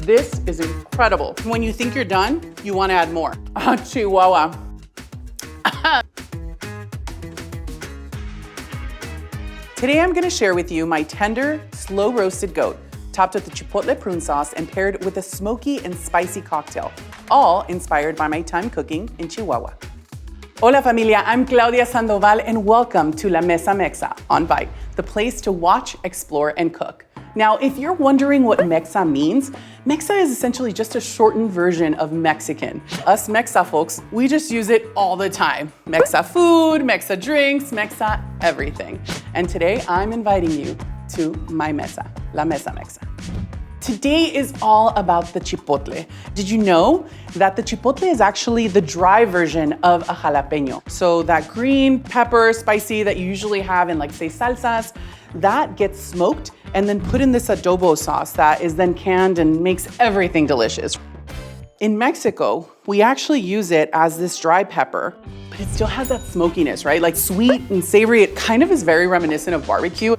This is incredible. When you think you're done, you want to add more. Chihuahua. Today I'm going to share with you my tender, slow roasted goat, topped with the Chipotle Prune sauce and paired with a smoky and spicy cocktail, all inspired by my time cooking in Chihuahua. Hola familia, I'm Claudia Sandoval and welcome to La Mesa Mexa on Bite, the place to watch, explore, and cook. Now, if you're wondering what Mexa means, Mexa is essentially just a shortened version of Mexican. Us Mexa folks, we just use it all the time. Mexa food, Mexa drinks, Mexa everything. And today I'm inviting you to my Mesa, La Mesa Mexa. Today is all about the chipotle. Did you know that the chipotle is actually the dry version of a jalapeno? So that green pepper, spicy that you usually have in like say salsas, that gets smoked and then put in this adobo sauce that is then canned and makes everything delicious. In Mexico, we actually use it as this dry pepper, but it still has that smokiness, right? Like sweet and savory. It kind of is very reminiscent of barbecue.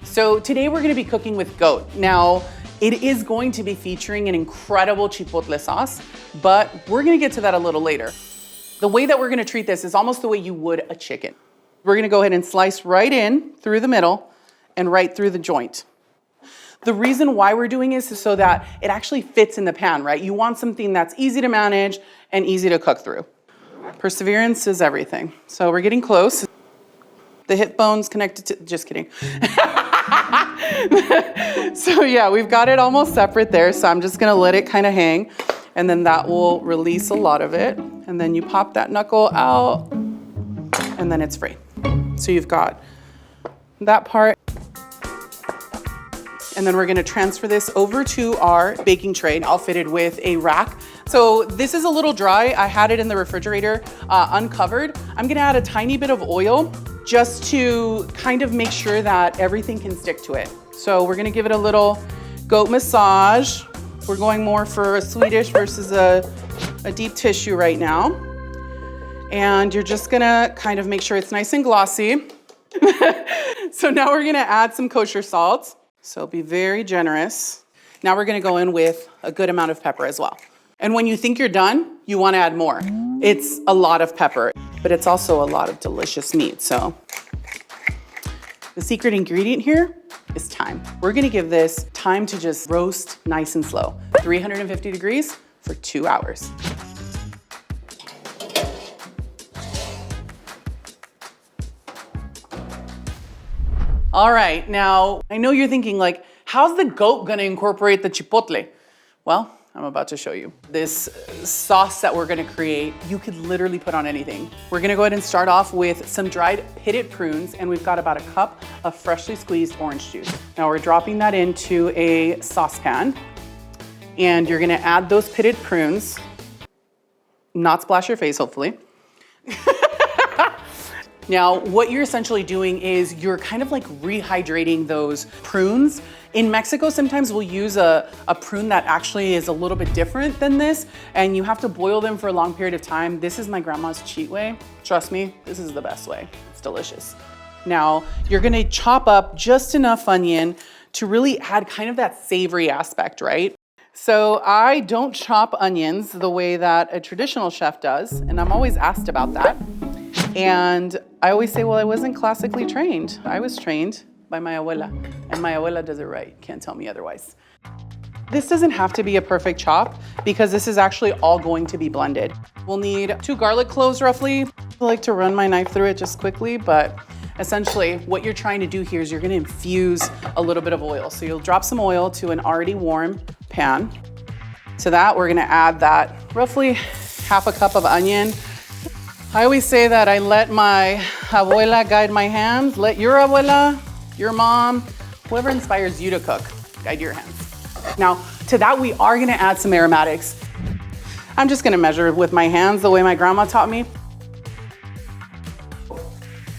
So today we're gonna be cooking with goat. Now, it is going to be featuring an incredible chipotle sauce, but we're gonna get to that a little later. The way that we're gonna treat this is almost the way you would a chicken. We're gonna go ahead and slice right in through the middle and right through the joint. The reason why we're doing this is so that it actually fits in the pan, right? You want something that's easy to manage and easy to cook through. Perseverance is everything. So we're getting close. The hip bone's connected to, just kidding. So yeah, we've got it almost separate there. So I'm just gonna let it kind of hang and then that will release a lot of it. And then you pop that knuckle out and then it's free. So you've got that part. And then we're gonna transfer this over to our baking tray, all fitted with a rack. So this is a little dry. I had it in the refrigerator uncovered. I'm gonna add a tiny bit of oil just to kind of make sure that everything can stick to it. So we're gonna give it a little goat massage. We're going more for a Swedish versus a deep tissue right now. And you're just gonna kind of make sure it's nice and glossy. So now we're gonna add some kosher salt. So be very generous. Now we're gonna go in with a good amount of pepper as well. And when you think you're done, you wanna add more. It's a lot of pepper, but it's also a lot of delicious meat. So the secret ingredient here is time. We're gonna give this time to just roast nice and slow. 350 degrees for 2 hours. All right, now I know you're thinking like, how's the goat gonna incorporate the chipotle? Well, I'm about to show you. This sauce that we're gonna create, you could literally put on anything. We're gonna go ahead and start off with some dried pitted prunes, and we've got about a cup of freshly squeezed orange juice. Now we're dropping that into a saucepan, and you're gonna add those pitted prunes, not splash your face, hopefully. Now, what you're essentially doing is you're kind of like rehydrating those prunes. In Mexico, sometimes we'll use a prune that actually is a little bit different than this, and you have to boil them for a long period of time. This is my grandma's cheat way. Trust me, this is the best way. It's delicious. Now, you're gonna chop up just enough onion to really add kind of that savory aspect, right? So I don't chop onions the way that a traditional chef does, and I'm always asked about that. And I always say, well, I wasn't classically trained. I was trained by my abuela, and my abuela does it right. Can't tell me otherwise. This doesn't have to be a perfect chop because this is actually all going to be blended. We'll need 2 garlic cloves roughly. I like to run my knife through it just quickly, but essentially what you're trying to do here is you're gonna infuse a little bit of oil. So you'll drop some oil to an already warm pan. To that, we're gonna add that roughly half a cup of onion. I always say that I let my abuela guide my hands. Let your abuela, your mom, whoever inspires you to cook, guide your hands. Now, to that we are gonna add some aromatics. I'm just gonna measure with my hands the way my grandma taught me.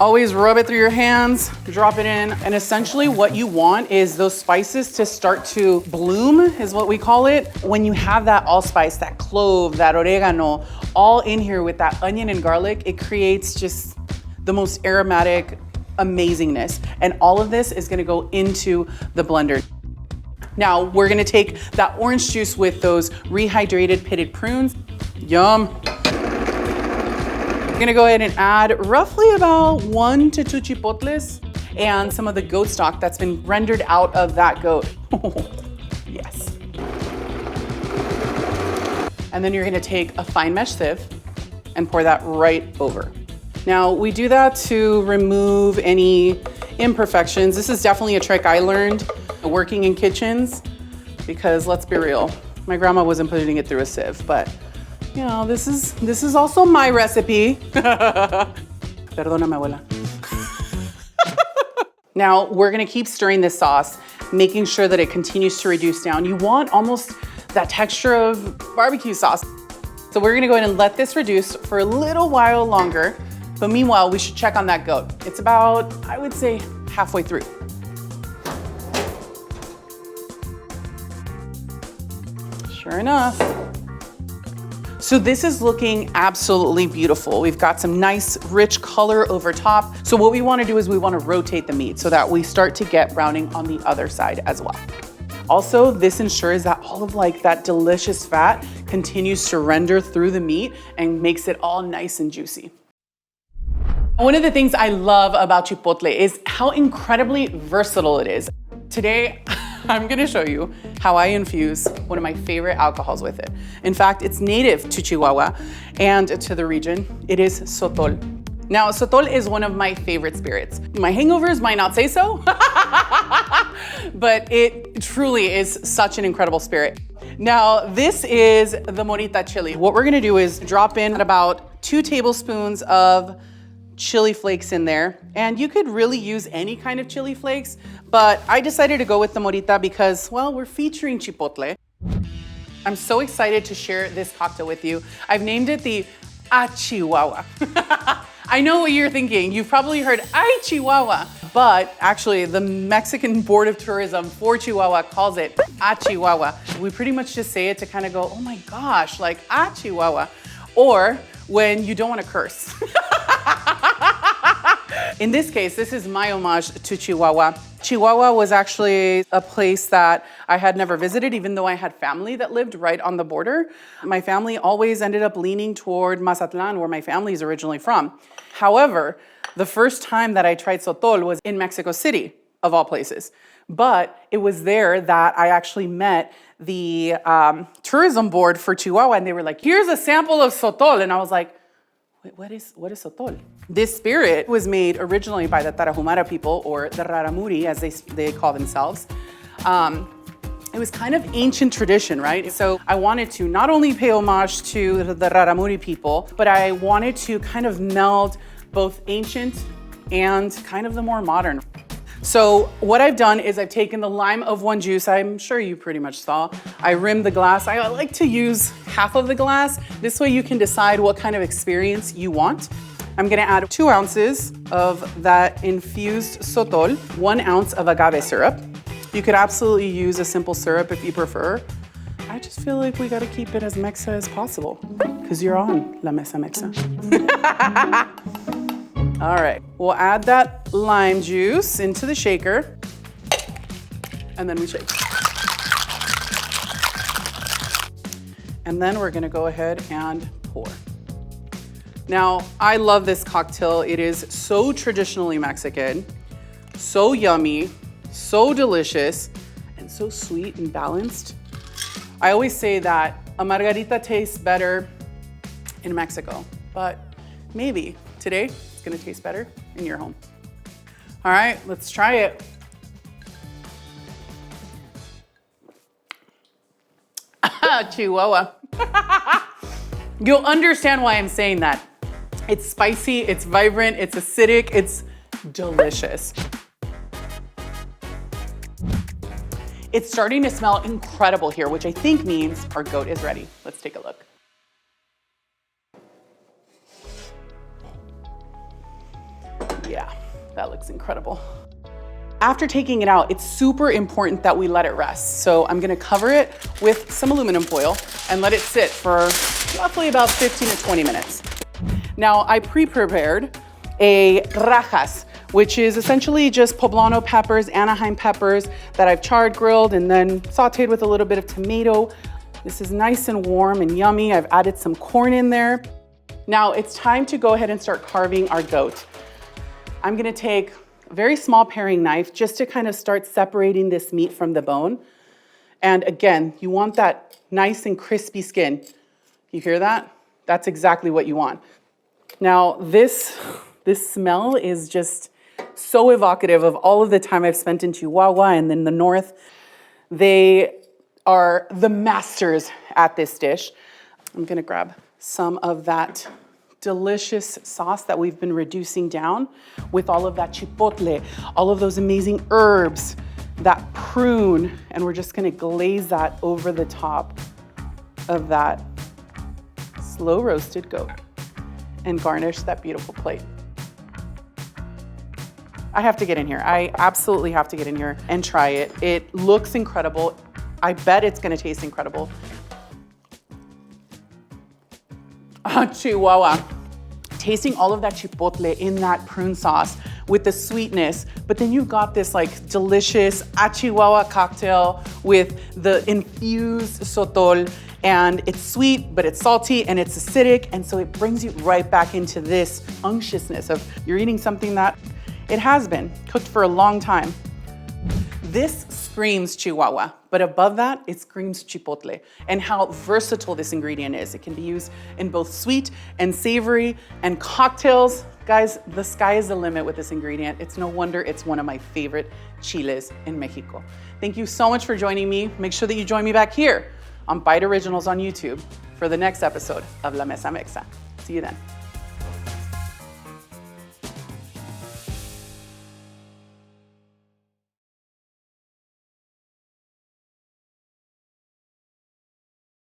Always rub it through your hands, drop it in, and essentially what you want is those spices to start to bloom, is what we call it. When you have that allspice, that clove, that oregano, all in here with that onion and garlic, it creates just the most aromatic amazingness. And all of this is gonna go into the blender. Now we're gonna take that orange juice with those rehydrated pitted prunes. Yum. I'm gonna go ahead and add roughly about 1 to 2 chipotles and some of the goat stock that's been rendered out of that goat. Yes. And then you're gonna take a fine mesh sieve and pour that right over. Now we do that to remove any imperfections. This is definitely a trick I learned working in kitchens, because let's be real, my grandma wasn't putting it through a sieve, but you know, this is also my recipe. Perdóname, abuela. Now we're gonna keep stirring this sauce, making sure that it continues to reduce down. You want almost that texture of barbecue sauce. So we're gonna go ahead and let this reduce for a little while longer, but meanwhile, we should check on that goat. It's about, I would say, halfway through. Sure enough. So this is looking absolutely beautiful. We've got some nice rich color over top. So what we wanna do is we wanna rotate the meat so that we start to get browning on the other side as well. Also, this ensures that all of that delicious fat continues to render through the meat and makes it all nice and juicy. One of the things I love about Chipotle is how incredibly versatile it is. Today, I'm gonna show you how I infuse one of my favorite alcohols with it. In fact, it's native to Chihuahua and to the region. It is Sotol. Now, Sotol is one of my favorite spirits. My hangovers might not say so, but it truly is such an incredible spirit. Now, this is the morita chili. What we're gonna do is drop in about 2 tablespoons of chili flakes in there. And you could really use any kind of chili flakes, but I decided to go with the morita because, well, we're featuring Chipotle. I'm so excited to share this cocktail with you. I've named it the Ahhh Chihuahua. I know what you're thinking. You've probably heard Ay Chihuahua, but actually the Mexican Board of Tourism for Chihuahua calls it Ahhh Chihuahua. We pretty much just say it to kind of go, oh my gosh, like Ahhh Chihuahua, or when you don't want to curse. In this case, this is my homage to Chihuahua. Chihuahua was actually a place that I had never visited, even though I had family that lived right on the border. My family always ended up leaning toward Mazatlan, where my family is originally from. However, the first time that I tried Sotol was in Mexico City, of all places. But it was there that I actually met the tourism board for Chihuahua, and they were like, here's a sample of Sotol. And I was like, wait, what is Sotol? This spirit was made originally by the Tarahumara people, or the Raramuri, as they call themselves. It was kind of ancient tradition, right? So I wanted to not only pay homage to the Raramuri people, but I wanted to kind of meld both ancient and kind of the more modern. So what I've done is I've taken the lime of one juice. I'm sure you pretty much saw. I rimmed the glass. I like to use half of the glass. This way you can decide what kind of experience you want. I'm gonna add 2 ounces of that infused Sotol, 1 ounce of agave syrup. You could absolutely use a simple syrup if you prefer. I just feel like we gotta keep it as Mexa as possible, because you're on La Mesa Mexa. All right, we'll add that lime juice into the shaker, and then we shake. And then we're gonna go ahead and pour. Now, I love this cocktail. It is so traditionally Mexican, so yummy, so delicious, and so sweet and balanced. I always say that a margarita tastes better in Mexico, but maybe today it's gonna taste better in your home. All right, let's try it. Chihuahua. You'll understand why I'm saying that. It's spicy, it's vibrant, it's acidic, it's delicious. It's starting to smell incredible here, which I think means our goat is ready. Let's take a look. Yeah, that looks incredible. After taking it out, it's super important that we let it rest. So I'm gonna cover it with some aluminum foil and let it sit for roughly about 15 to 20 minutes. Now, I pre-prepared a rajas, which is essentially just poblano peppers, Anaheim peppers that I've charred, grilled, and then sauteed with a little bit of tomato. This is nice and warm and yummy. I've added some corn in there. Now it's time to go ahead and start carving our goat. I'm gonna take a very small paring knife just to kind of start separating this meat from the bone. And again, you want that nice and crispy skin. You hear that? That's exactly what you want. Now this smell is just so evocative of all of the time I've spent in Chihuahua and in the north. They are the masters at this dish. I'm gonna grab some of that delicious sauce that we've been reducing down with all of that chipotle, all of those amazing herbs, that prune, and we're just gonna glaze that over the top of that slow roasted goat and garnish that beautiful plate. I have to get in here. I absolutely have to get in here and try it. It looks incredible. I bet it's gonna taste incredible. Chihuahua. Tasting all of that chipotle in that prune sauce with the sweetness, but then you've got this like delicious Chihuahua cocktail with the infused Sotol, and it's sweet, but it's salty and it's acidic, and so it brings you right back into this unctuousness of you're eating something that it has been cooked for a long time. This screams Chihuahua, but above that, it screams Chipotle and how versatile this ingredient is. It can be used in both sweet and savory and cocktails. Guys, the sky is the limit with this ingredient. It's no wonder it's one of my favorite chiles in Mexico. Thank you so much for joining me. Make sure that you join me back here on Bite Originals on YouTube for the next episode of La Mesa Mexa. See you then.